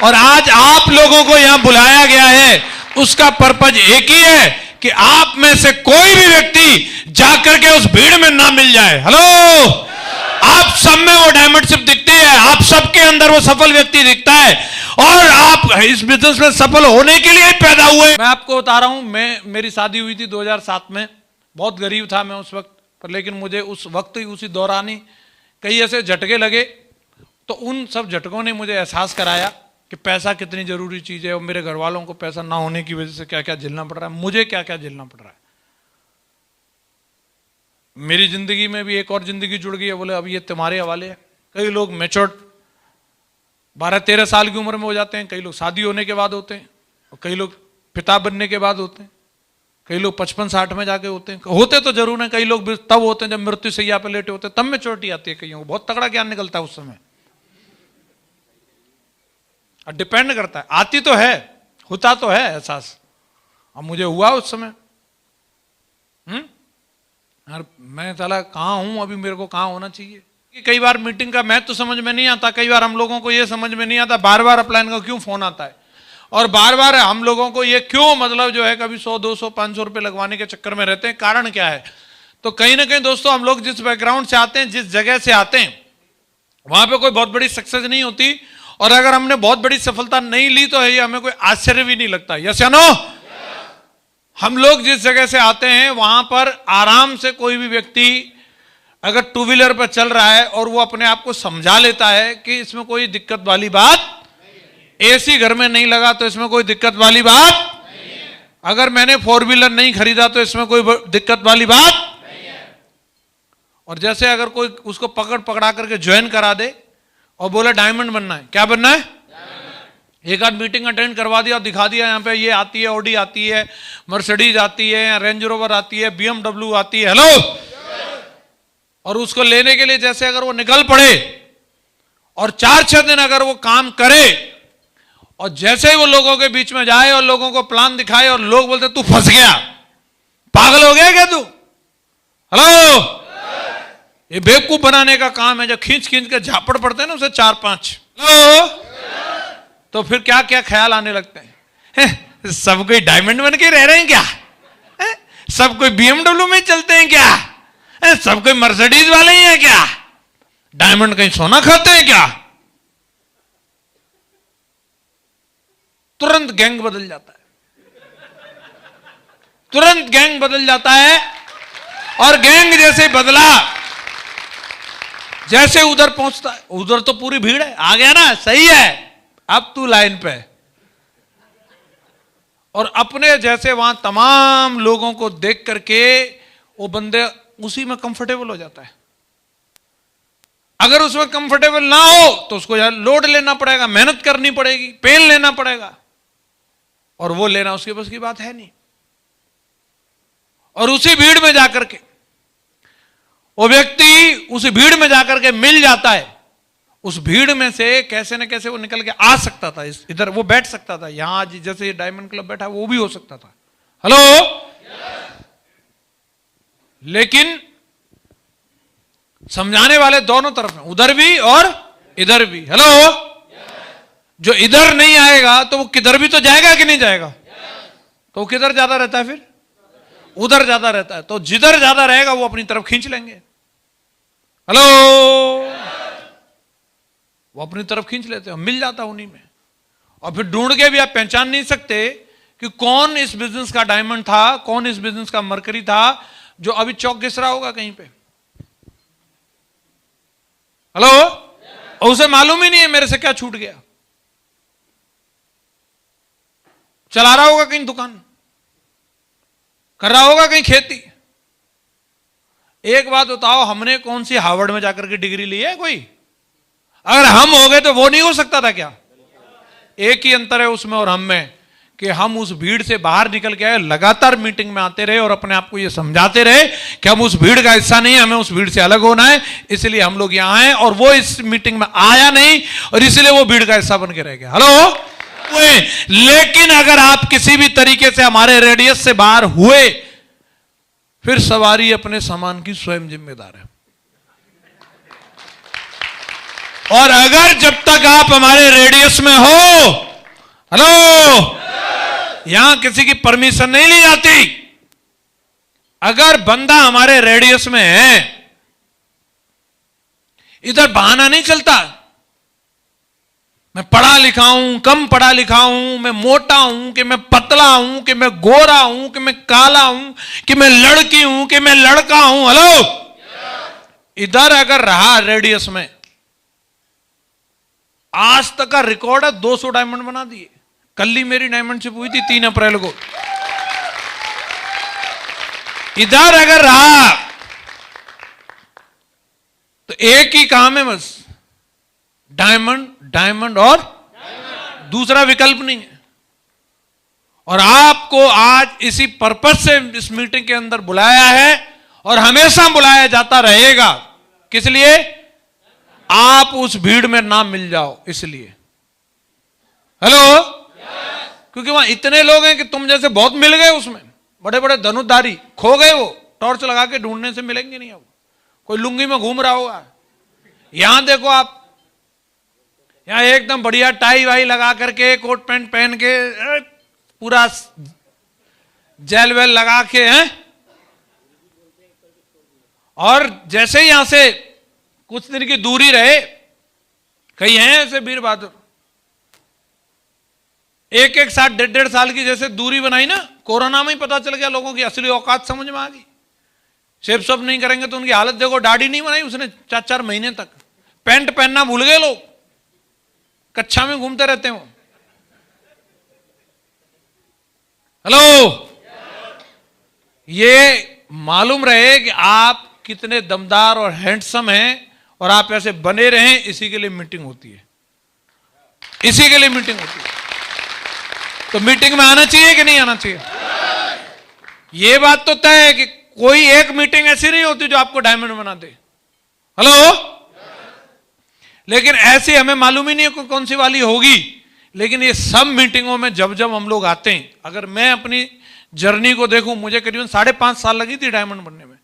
और आज आप लोगों को यहां बुलाया गया है, उसका पर्पज एक ही है कि आप में से कोई भी व्यक्ति जाकर के उस भीड़ में ना मिल जाए। हेलो, आप सब में वो डायमंडशिप दिखती है, आप सबके अंदर वो सफल व्यक्ति दिखता है, और आप इस बिजनेस में सफल होने के लिए ही पैदा हुए। मैं आपको बता रहा हूं, मेरी शादी हुई थी 2007 में। बहुत गरीब था मैं उस वक्त पर, लेकिन मुझे उस वक्त ही उसी दौरान ही कई ऐसे झटके लगे, तो उन सब झटकों ने मुझे एहसास कराया कि पैसा कितनी जरूरी चीज है, और मेरे घर वालों को पैसा ना होने की वजह से क्या क्या झेलना पड़ रहा है, मुझे क्या क्या झेलना पड़ रहा है। मेरी जिंदगी में भी एक और जिंदगी जुड़ गई है। बोले अब ये तुम्हारे हवाले है। कई लोग मैच्योर्ड 12-13 साल की उम्र में हो जाते हैं, कई लोग शादी होने के बाद होते हैं, और कई लोग पिता बनने के बाद होते हैं, कई लोग 55-60 में जाके होते हैं। होते तो जरूर है, कई लोग तब होते हैं जब मृत्यु सैया पे लेटे होते हैं, तब मैच्योरिटी आती है। कईयों को बहुत तगड़ा ज्ञान निकलता है उस समय। डिपेंड करता है, आती तो है, होता तो है एहसास। अब मुझे हुआ उस समय। यार मैं साला कहाँ हूं अभी, मेरे को कहाँ होना चाहिए। कि कई बार मीटिंग का महत्व तो समझ में नहीं आता, कई बार हम लोगों को ये समझ में नहीं आता बार बार अपलाइन का क्यों फोन आता है, और बार बार हम लोगों को ये क्यों मतलब जो है कभी 100, 200, 500 रुपए लगवाने के चक्कर में रहते हैं। कारण क्या है? तो कहीं ना कहीं दोस्तों, हम लोग जिस बैकग्राउंड से आते हैं, जिस जगह से आते हैं, वहां पे कोई बहुत बड़ी सक्सेस नहीं होती, और अगर हमने बहुत बड़ी सफलता नहीं ली तो ये हमें कोई आश्चर्य भी नहीं लगता। यस या नो? हम लोग जिस जगह से आते हैं वहां पर आराम से कोई भी व्यक्ति अगर टू व्हीलर पर चल रहा है और वो अपने आप को समझा लेता है कि इसमें कोई दिक्कत वाली बात, एसी घर में नहीं लगा तो इसमें कोई दिक्कत वाली बात, अगर मैंने 4 व्हीलर नहीं खरीदा तो इसमें कोई दिक्कत वाली बात। और जैसे अगर कोई उसको पकड़ा करके ज्वाइन करा दे और बोले डायमंड बनना है, क्या बनना है? एक आध मीटिंग अटेंड करवा दिया और दिखा दिया यहाँ पे ये आती है, ऑडी आती है, मर्सिडीज आती है, रेंज रोवर आती है, BMW आती है। हेलो, और उसको लेने के लिए जैसे अगर वो निकल पड़े और 4-6 दिन अगर वो काम करे, और जैसे ही वो लोगों के बीच में जाए और लोगों को प्लान दिखाए और लोग बोलते तू फंस गया, पागल हो गया क्या तू? हेलो, ये बेवकूफ बनाने का काम है। जब खींच खींच के झापड़ पड़ते हैं ना उसे 4-5, हेलो, तो फिर क्या क्या ख्याल आने लगते हैं। सब कोई डायमंड बन के रह रहे हैं क्या? सब कोई BMW में चलते हैं क्या? सब कोई मर्सिडीज वाले ही हैं क्या? डायमंड कहीं सोना खाते हैं क्या? तुरंत गैंग बदल जाता है, तुरंत गैंग बदल जाता है। और गैंग जैसे बदला, जैसे उधर पहुंचता है, उधर तो पूरी भीड़ है, आ गया ना, सही है, अब तू लाइन पे। और अपने जैसे वहां तमाम लोगों को देख करके वो बंदे उसी में कंफर्टेबल हो जाता है। अगर उसमें कंफर्टेबल ना हो तो उसको यार लोड लेना पड़ेगा, मेहनत करनी पड़ेगी, पेन लेना पड़ेगा, और वो लेना उसके बस की बात है नहीं। और उसी भीड़ में जाकर के वो व्यक्ति उसी भीड़ में जाकर के मिल जाता है। उस भीड़ में से कैसे न कैसे वो निकल के आ सकता था, इधर वो बैठ सकता था, यहां जैसे ये डायमंड क्लब बैठा वो भी हो सकता था। हेलो, लेकिन समझाने वाले दोनों तरफ हैं, उधर भी और इधर भी। हेलो, जो इधर नहीं आएगा तो वो किधर भी तो जाएगा कि नहीं जाएगा? तो वो किधर ज्यादा रहता है? फिर उधर ज्यादा रहता है। तो जिधर ज्यादा रहेगा वो अपनी तरफ खींच लेंगे। हेलो, वो अपनी तरफ खींच लेते हैं, मिल जाता उन्हीं में। और फिर ढूंढ के भी आप पहचान नहीं सकते कि कौन इस बिजनेस का डायमंड था, कौन इस बिजनेस का मरकरी था, जो अभी चौक घिस रहा होगा कहीं पे। हेलो, और उसे मालूम ही नहीं है मेरे से क्या छूट गया। चला रहा होगा कहीं दुकान, कर रहा होगा कहीं खेती। एक बात बताओ, हमने कौन सी हार्वर्ड में जाकर के डिग्री ली है कोई? अगर हम हो गए तो वो नहीं हो सकता था क्या? एक ही अंतर है उसमें और हम में कि हम उस भीड़ से बाहर निकल के आए, लगातार मीटिंग में आते रहे और अपने आप को ये समझाते रहे कि हम उस भीड़ का हिस्सा नहीं है, हमें उस भीड़ से अलग होना है, इसलिए हम लोग यहां हैं। और वो इस मीटिंग में आया नहीं और इसलिए वो भीड़ का हिस्सा बन के रह गया। हेलो, लेकिन अगर आप किसी भी तरीके से हमारे रेडियस से बाहर हुए, फिर सवारी अपने सामान की स्वयं जिम्मेदार है। और अगर जब तक आप हमारे रेडियस में हो हेलो, यहां किसी की परमिशन नहीं ली जाती। अगर बंदा हमारे रेडियस में है, इधर बहाना नहीं चलता। मैं पढ़ा लिखा हूं, कम पढ़ा लिखा हूं, मैं मोटा हूं कि मैं पतला हूं, कि मैं गोरा हूं, कि मैं काला हूं, कि मैं लड़की हूं, कि मैं लड़का हूं। हेलो, इधर अगर रहा रेडियस में, आज तक का रिकॉर्ड है 200 डायमंड बना दिए। कल ही मेरी डायमंडशिप हुई थी 3 अप्रैल को। इधर अगर रहा तो एक ही काम है बस, डायमंड, डायमंड और डायमंड, दूसरा विकल्प नहीं है। और आपको आज इसी पर्पस से इस मीटिंग के अंदर बुलाया है और हमेशा बुलाया जाता रहेगा। किस लिए? आप उस भीड़ में ना मिल जाओ इसलिए। हेलो, क्योंकि वहां इतने लोग हैं कि तुम जैसे बहुत मिल गए, उसमें बड़े बड़े धनुषधारी खो गए, वो टॉर्च लगा के ढूंढने से मिलेंगे नहीं। अब कोई लुंगी में घूम रहा होगा। यहां देखो आप, यहां एकदम बढ़िया टाई वाई लगा करके, कोट पैंट पहन के, पूरा जेल वेल लगा के हैं, और जैसे ही यहां से कुछ दिन की दूरी रहे, कई हैं ऐसे वीर बहादुर, एक एक साथ 1.5 साल की जैसे दूरी बनाई ना, कोरोना में ही पता चल गया लोगों की असली औकात समझ में आ गई। शेप सब नहीं करेंगे तो उनकी हालत देखो। दाढ़ी नहीं बनाई उसने 4-4 महीने तक, पैंट पहनना भूल गए लोग, कच्छा में घूमते रहते हो। हेलो, ये मालूम रहे कि आप कितने दमदार और हैंडसम हैं, और आप ऐसे बने रहें। इसी के लिए मीटिंग होती है, इसी के लिए मीटिंग होती है। तो मीटिंग में आना चाहिए कि नहीं आना चाहिए? ये बात तो तय है कि कोई एक मीटिंग ऐसी नहीं होती जो आपको डायमंड बना दे। हेलो, लेकिन ऐसी हमें मालूम ही नहीं है कौन सी वाली होगी। लेकिन ये सब मीटिंगों में जब जब हम लोग आते हैं, अगर मैं अपनी जर्नी को देखूं, मुझे करीबन 5.5 साल लगी थी डायमंड बनने में।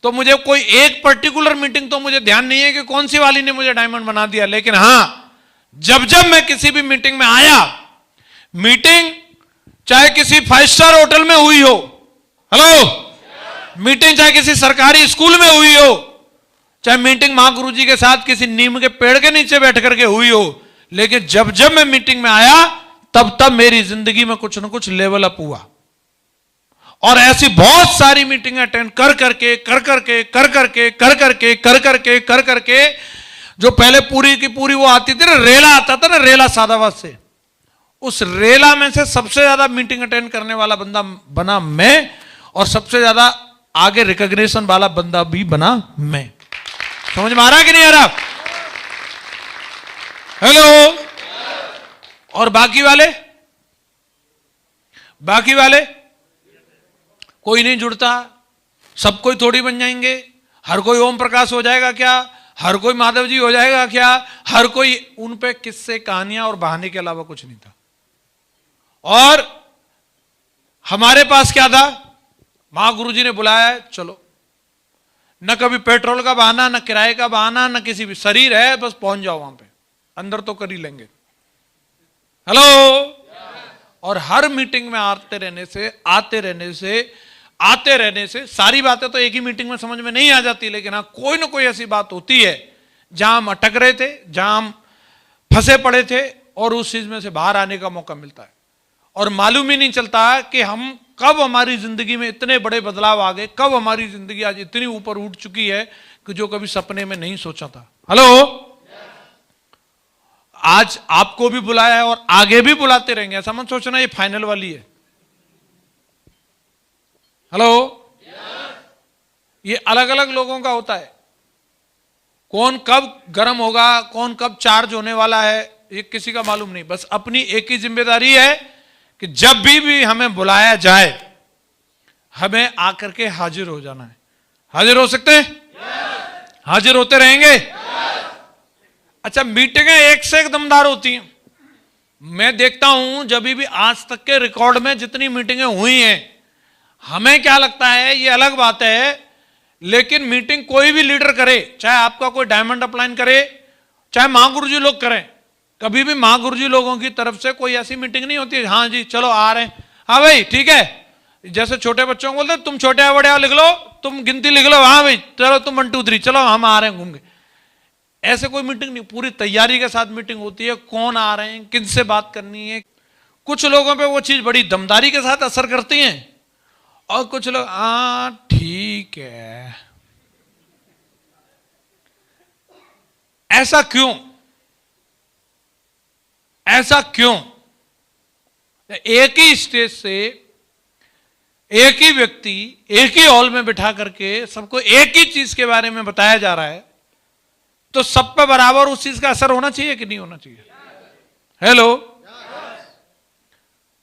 तो मुझे कोई एक पर्टिकुलर मीटिंग तो मुझे ध्यान नहीं है कि कौन सी वाली ने मुझे डायमंड बना दिया। लेकिन हां, जब जब मैं किसी भी मीटिंग में आया, मीटिंग चाहे किसी 5 स्टार होटल में हुई हो, हेलो, मीटिंग चाहे किसी सरकारी स्कूल में हुई हो, चाहे मीटिंग महागुरु जी के साथ किसी नीम के पेड़ के नीचे बैठ करके हुई हो, लेकिन जब जब मैं मीटिंग में आया, तब तब मेरी जिंदगी में कुछ ना कुछ लेवल अप हुआ। और ऐसी बहुत सारी मीटिंग अटेंड कर करके कर करके जो पहले पूरी की पूरी वो आती थी ना, रेला आता था ना, रेला सादाबाद से, उस रेला में से सबसे ज्यादा मीटिंग अटेंड करने वाला बंदा बना मैं, और सबसे ज्यादा आगे रिकॉग्निशन वाला बंदा भी बना मैं। समझ में आ रहा कि नहीं आ रहा? हेलो, और बाकी वाले कोई नहीं जुड़ता। सब कोई थोड़ी बन जाएंगे। हर कोई ओम प्रकाश हो जाएगा क्या? हर कोई माधव जी हो जाएगा क्या? हर कोई, उन पे किस्से, कहानियां और बहाने के अलावा कुछ नहीं था। और हमारे पास क्या था? महागुरु जी ने बुलाया है, चलो। न कभी पेट्रोल का बहाना, न किराए का बहाना, न किसी भी, शरीर है बस पहुंच जाओ वहां पे, अंदर तो कर ही लेंगे। हेलो, और हर मीटिंग में आते रहने से सारी बातें तो एक ही मीटिंग में समझ में नहीं आ जाती, लेकिन हाँ, कोई ना कोई ऐसी बात होती है जहां हम अटक रहे थे, जहां हम फंसे पड़े थे, और उस चीज में से बाहर आने का मौका मिलता है। और मालूम ही नहीं चलता कि हम कब हमारी जिंदगी में इतने बड़े बदलाव आ गए, कब हमारी जिंदगी आज इतनी ऊपर उठ चुकी है कि जो कभी सपने में नहीं सोचा था। हेलो, आज आपको भी बुलाया है और आगे भी बुलाते रहेंगे। ऐसा मत सोचना ये फाइनल वाली है। हेलो, ये अलग अलग लोगों का होता है। कौन कब गर्म होगा, कौन कब चार्ज होने वाला है, ये किसी का मालूम नहीं। बस अपनी एक ही जिम्मेदारी है कि जब भी हमें बुलाया जाए, हमें आकर के हाजिर हो जाना है। हाजिर हो सकते हैं? हाजिर होते रहेंगे। अच्छा, मीटिंगें एक से एक दमदार होती हैं। मैं देखता हूं जब भी आज तक के रिकॉर्ड में जितनी मीटिंगें हुई हैं, हमें क्या लगता है, ये अलग बात है, लेकिन मीटिंग कोई भी लीडर करे, चाहे आपका कोई डायमंड अपलाइन करे, चाहे महागुरु जी लोग करें, कभी भी मां गुरुजी लोगों की तरफ से कोई ऐसी मीटिंग नहीं होती, हाँ जी चलो आ रहे हैं, हाँ भाई ठीक है, जैसे छोटे बच्चों को बोलते तुम छोटे बड़े लिख लो, तुम गिनती लिख लो, हाँ भाई चलो तुम 1 2 3 चलो हम आ रहे हैं घूम के। ऐसे कोई मीटिंग नहीं, पूरी तैयारी के साथ मीटिंग होती है, कौन आ रहे हैं, किनसे बात करनी है। कुछ लोगों पे वो चीज बड़ी दमदारी के साथ असर करती है और कुछ लोग हाँ ठीक है। ऐसा क्यों? ऐसा क्यों? एक ही स्टेज से एक ही व्यक्ति एक ही हॉल में बिठा करके सबको एक ही चीज के बारे में बताया जा रहा है, तो सब पे बराबर उस चीज का असर होना चाहिए कि नहीं होना चाहिए? हेलो,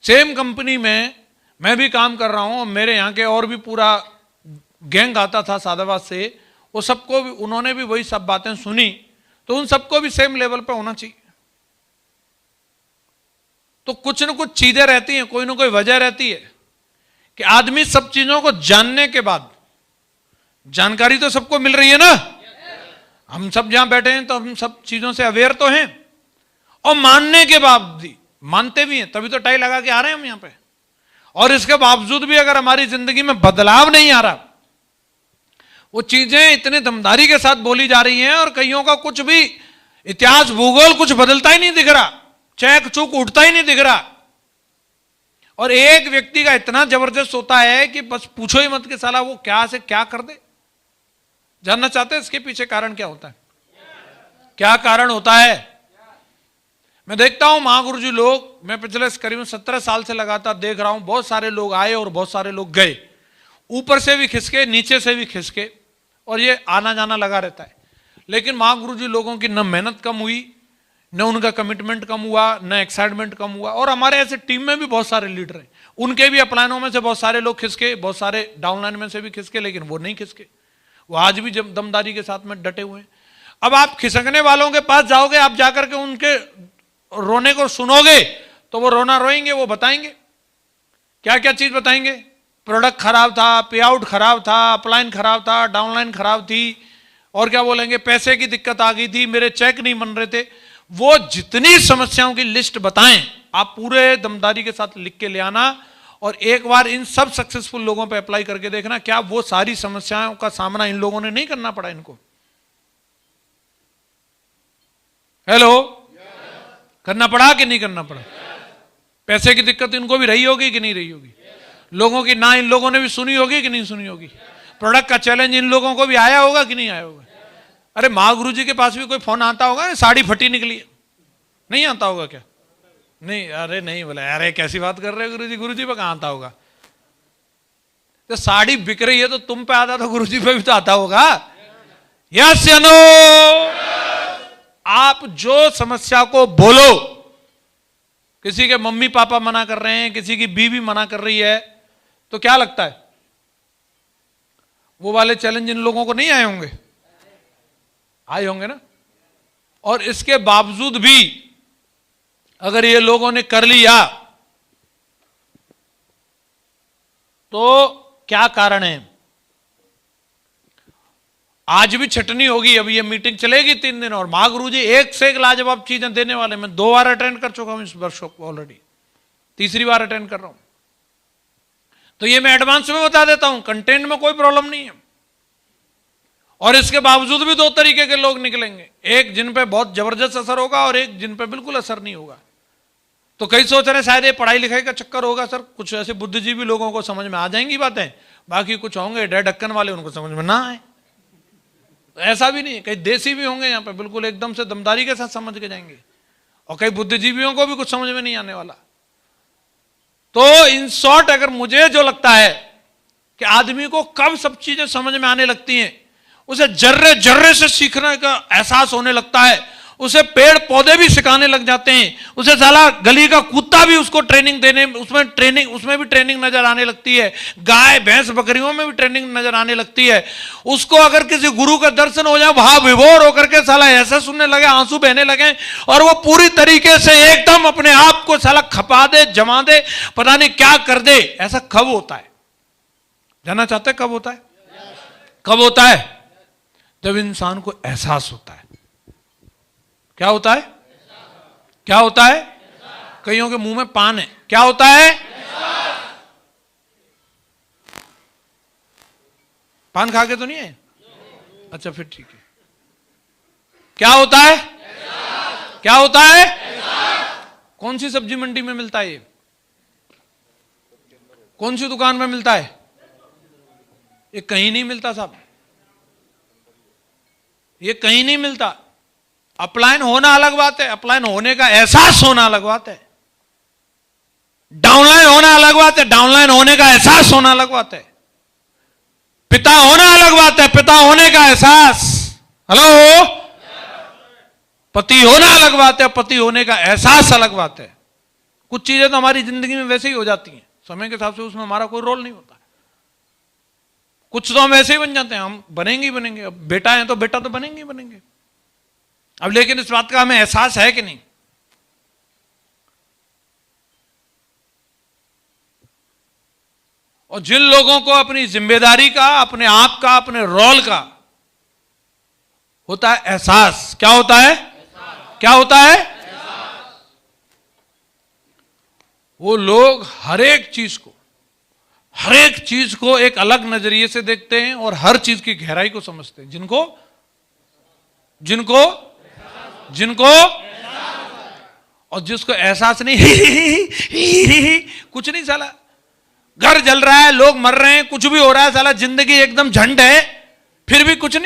सेम कंपनी में मैं भी काम कर रहा हूं, मेरे यहां के और भी पूरा गैंग आता था सादाबाद से, वो सबको भी उन्होंने भी वही सब बातें सुनी, तो उन सबको भी सेम लेवल पे होना चाहिए। तो कुछ न कुछ चीजें रहती हैं, कोई ना कोई वजह रहती है कि आदमी सब चीजों को जानने के बाद, जानकारी तो सबको मिल रही है ना, हम सब जहां बैठे हैं तो हम सब चीजों से अवेयर तो हैं, और मानने के बावजूद, मानते भी हैं तभी तो टाई लगा के आ रहे हैं हम यहां पे, और इसके बावजूद भी अगर हमारी जिंदगी में बदलाव नहीं आ रहा, वो चीजें इतनी दमदारी के साथ बोली जा रही हैं और कईयों का कुछ भी इतिहास भूगोल कुछ बदलता ही नहीं दिख रहा, चैक चूक उठता ही नहीं दिख रहा, और एक व्यक्ति का इतना जबरदस्त होता है कि बस पूछो ही मत कि साला वो क्या से क्या कर दे। जानना चाहते हैं इसके पीछे कारण क्या होता है? क्या कारण होता है? मैं देखता हूं महागुरुजी लोग, मैं पिछले करीब 17 साल से लगातार देख रहा हूं, बहुत सारे लोग आए और बहुत सारे लोग गए, ऊपर से भी खिसके नीचे से भी खिसके, और ये आना जाना लगा रहता है। लेकिन महागुरुजी लोगों की न मेहनत कम हुई, न उनका कमिटमेंट कम हुआ, न एक्साइटमेंट कम हुआ। और हमारे ऐसे टीम में भी बहुत सारे लीडर हैं, उनके भी अपलाइनों में से बहुत सारे लोग खिसके, बहुत सारे डाउनलाइन में से भी खिसके, लेकिन वो नहीं खिसके, वो आज भी जब दमदारी के साथ में डटे हुए हैं। अब आप खिसकने वालों के पास जाओगे, आप जाकर के उनके रोने को सुनोगे तो वो रोना रोएंगे, वो बताएंगे क्या क्या चीज बताएंगे, प्रोडक्ट खराब था, पे आउट खराब था, अपलाइन खराब था, डाउनलाइन खराब थी, और क्या बोलेंगे पैसे की दिक्कत आ गई थी, मेरे चेक नहीं बन रहे थे। वो जितनी समस्याओं की लिस्ट बताएं, आप पूरे दमदारी के साथ लिख के ले आना, और एक बार इन सब सक्सेसफुल लोगों पे अप्लाई करके देखना क्या वो सारी समस्याओं का सामना इन लोगों ने नहीं करना पड़ा इनको। हेलो, करना पड़ा कि नहीं करना पड़ा? पैसे की दिक्कत इनको भी रही होगी कि नहीं रही होगी? लोगों की ना इन लोगों ने भी सुनी होगी कि नहीं सुनी होगी? प्रोडक्ट का चैलेंज इन लोगों को भी आया होगा कि नहीं आया होगा? अरे महागुरुजी के पास भी कोई फोन आता होगा, साड़ी फटी निकली है, नहीं आता होगा क्या? नहीं, अरे नहीं बोला, अरे कैसी बात कर रहे हो गुरुजी, गुरुजी पे कहां आता होगा? तो साड़ी बिक रही है तो तुम पे आता तो गुरुजी पे भी तो आता होगा। यस या नो? आप जो समस्या को बोलो, किसी के मम्मी पापा मना कर रहे हैं, किसी की बीवी मना कर रही है, तो क्या लगता है वो वाले चैलेंज इन लोगों को नहीं आए होंगे? आए होंगे ना। और इसके बावजूद भी अगर ये लोगों ने कर लिया तो क्या कारण है? आज भी छटनी होगी, अभी ये मीटिंग चलेगी 3 दिन, और महागुरुजी एक से एक लाजवाब चीजें देने वाले। मैं 2 बार अटेंड कर चुका हूं इस वर्कशॉप को, ऑलरेडी 3री बार अटेंड कर रहा हूं। तो ये मैं एडवांस में बता देता हूं, कंटेंट में कोई प्रॉब्लम नहीं है। और इसके बावजूद भी 2 तरीके के लोग निकलेंगे, एक जिन पे बहुत जबरदस्त असर होगा और एक जिन पे बिल्कुल असर नहीं होगा। तो कई सोच रहे शायद ये पढ़ाई लिखाई का चक्कर होगा सर, कुछ ऐसे बुद्धिजीवी लोगों को समझ में आ जाएंगी बातें, बाकी कुछ होंगे डर ढक्कन वाले, उनको समझ में ना आए। तो ऐसा भी नहीं, कई देसी भी होंगे यहाँ पे बिल्कुल एकदम से दमदारी के साथ समझ के जाएंगे, और कई बुद्धिजीवियों को भी कुछ समझ में नहीं आने वाला। तो इन शॉर्ट अगर मुझे जो लगता है कि आदमी को कब सब चीजें समझ में आने लगती हैं, उसे जर्रे जर्रे से सीखने का एहसास होने लगता है, उसे पेड़ पौधे भी सिखाने लग जाते हैं, उसे साला गली का कुत्ता भी उसको ट्रेनिंग देने, उसमें भी ट्रेनिंग नजर आने लगती है, गाय भैंस बकरियों में भी ट्रेनिंग नजर आने लगती है। उसको अगर किसी गुरु का दर्शन हो जाए, वहां विभोर होकर के साला ऐसा सुनने लगे, आंसू बहने लगे, और वो पूरी तरीके से एकदम अपने आप को साला खपा दे, जमा दे, पता नहीं क्या कर दे। ऐसा कब होता है? जानना चाहते कब होता है? कब होता है? जब इंसान को एहसास होता है। क्या होता है? क्या होता है? कईयों के मुंह में पान है, क्या होता है? पान खा के तो नहीं है? अच्छा फिर ठीक है। क्या होता है? क्या होता है? कौन सी सब्जी मंडी में मिलता है ये? कौन सी दुकान में मिलता है? ये कहीं नहीं मिलता साहब, ये कहीं नहीं मिलता। अपलाइन होना अलग बात है, अपलाइन होने का एहसास होना अलग बात है। डाउनलाइन होना अलग बात है, डाउनलाइन होने का एहसास होना अलग बात है। पिता होना अलग बात है, पिता होने का एहसास, हेलो, पति होना अलग बात है, पति होने का एहसास अलग बात है। कुछ चीजें तो हमारी जिंदगी में वैसे ही हो जाती हैं, समय के हिसाब से उसमें हमारा कोई रोल नहीं होता। कुछ तो हम वैसे ही बन जाते हैं, हम बनेंगे ही बनेंगे। अब बेटा है तो बेटा तो बनेंगे ही बनेंगे। अब लेकिन इस बात का हमें एहसास है कि नहीं? और जिन लोगों को अपनी जिम्मेदारी का, अपने आप का, अपने रोल का होता है एहसास, क्या होता है? क्या होता है? वो लोग हर एक चीज को एक अलग नजरिए से देखते हैं और हर चीज की गहराई को समझते हैं। जिनको और जिसको एहसास नहीं कुछ नहीं, साला घर जल रहा है, लोग मर रहे हैं, कुछ भी हो रहा है, साला जिंदगी एकदम झंड है, फिर भी कुछ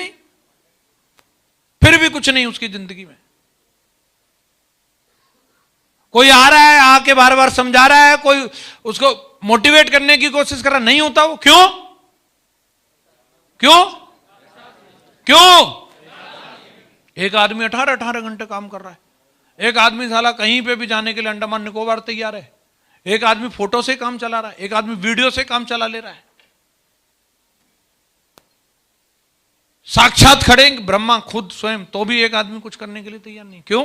नहीं उसकी जिंदगी में। कोई आ रहा है, आके बार बार समझा रहा है, कोई उसको मोटिवेट करने की कोशिश कर रहा, नहीं होता वो। क्यों? एक आदमी 18 घंटे काम कर रहा है, एक आदमी साला कहीं पे भी जाने के लिए अंडमान निकोबार तैयार है, एक आदमी फोटो से काम चला रहा है, एक आदमी वीडियो से काम चला ले रहा है। साक्षात खड़े ब्रह्मा खुद स्वयं, तो भी एक आदमी कुछ करने के लिए तैयार नहीं। क्यों?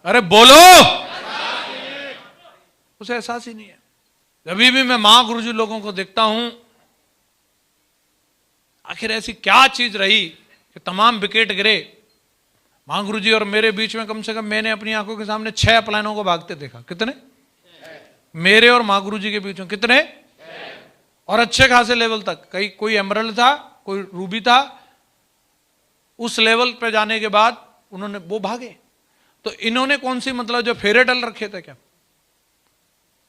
अरे बोलो, उसे एहसास ही नहीं है। अभी भी मैं महागुरुजी लोगों को देखता हूं, आखिर ऐसी क्या चीज रही कि तमाम विकेट गिरे। महागुरुजी और मेरे बीच में कम से कम मैंने अपनी आंखों के सामने 6 अपलाइनों को भागते देखा। कितने? मेरे और महागुरुजी के बीच में कितने? और अच्छे खासे लेवल तक। कोई एमरल्ड था, कोई रूबी था। उस लेवल पे जाने के बाद उन्होंने वो भागे। तो इन्होंने कौन सी, मतलब जो फेरेटल रखे थे क्या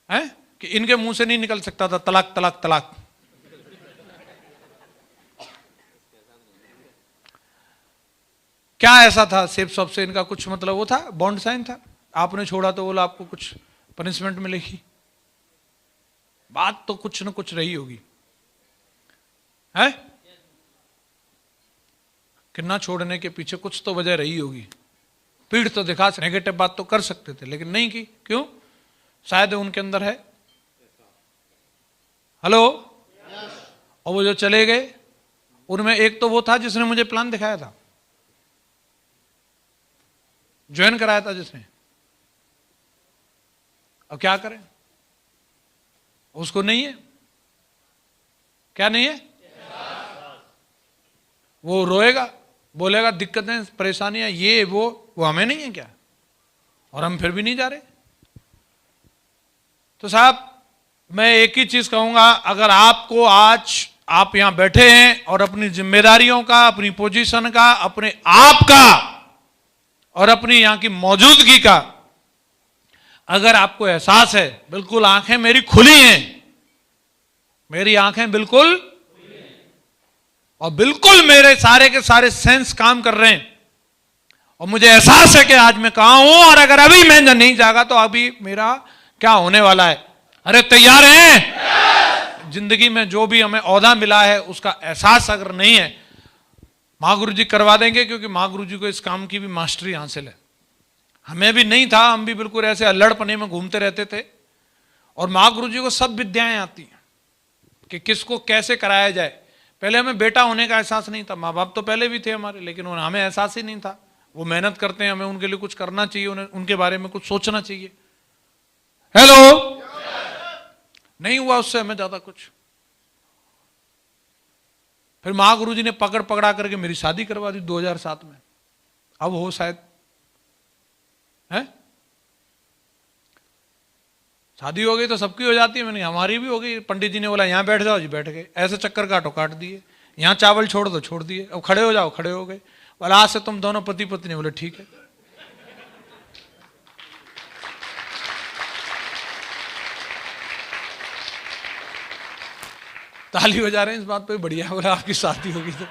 है कि इनके मुंह से नहीं निकल सकता था तलाक तलाक तलाक। क्या ऐसा था सेफ शॉप से इनका कुछ मतलब वो था, बॉन्ड साइन था, आपने छोड़ा तो बोला आपको कुछ पनिशमेंट मिलेगी। बात तो कुछ न कुछ रही होगी है कि ना छोड़ने के पीछे कुछ तो वजह रही होगी। पीठ तो दिखा, नेगेटिव बात तो कर सकते थे लेकिन नहीं की। क्यों? शायद उनके अंदर है। हेलो, और वो जो चले गए उनमें एक तो वो था जिसने मुझे प्लान दिखाया था, ज्वाइन कराया था जिसने। अब क्या करें, उसको नहीं है। क्या नहीं है? वो रोएगा, बोलेगा दिक्कतें परेशानियां ये वो हमें नहीं है क्या, और हम फिर भी नहीं जा रहे। तो साहब मैं एक ही चीज कहूंगा, अगर आपको आज आप यहां बैठे हैं और अपनी जिम्मेदारियों का, अपनी पोजीशन का, अपने आप का और अपनी यहां की मौजूदगी का अगर आपको एहसास है, बिल्कुल आंखें मेरी खुली हैं, मेरी आंखें बिल्कुल, और बिल्कुल मेरे सारे के सारे सेंस काम कर रहे हैं, और मुझे एहसास है कि आज मैं कहां हूं, और अगर अभी मैं नहीं जागा तो अभी मेरा क्या होने वाला है। अरे तैयार हैं? जिंदगी में जो भी हमें ओहदा मिला है उसका एहसास अगर नहीं है, महागुरु जी करवा देंगे, क्योंकि महागुरु जी को इस काम की भी मास्टरी हासिल है। हमें भी नहीं था, हम भी बिल्कुल ऐसे अल्लड़पने में घूमते रहते थे, और महागुरु जी को सब विद्याएं आती हैं कि किसको कैसे कराया जाए। पहले हमें बेटा होने का एहसास नहीं था, माँ बाप तो पहले भी थे हमारे, लेकिन हमें एहसास ही नहीं था। वो मेहनत करते हैं, हमें उनके लिए कुछ करना चाहिए, उन्हें उनके बारे में कुछ सोचना चाहिए। हेलो, नहीं हुआ उससे हमें ज्यादा कुछ। फिर महागुरु जी ने पकड़ा करके मेरी शादी करवा दी 2007 में। अब हो शायद है? शादी हो गई तो सबकी हो जाती है, मैंने हमारी भी हो गई। पंडित जी ने बोला यहाँ बैठ जाओ जी, बैठ गए। ऐसे चक्कर काटो, काट दिए। यहाँ चावल छोड़ दो, छोड़ दिए। अब खड़े हो जाओ, खड़े हो गए। बोला आज से तुम दोनों पति पत्नी। बोले ठीक है। ताली बजा रहे हैं इस बात पे, बढ़िया। बोला आपकी शादी होगी तो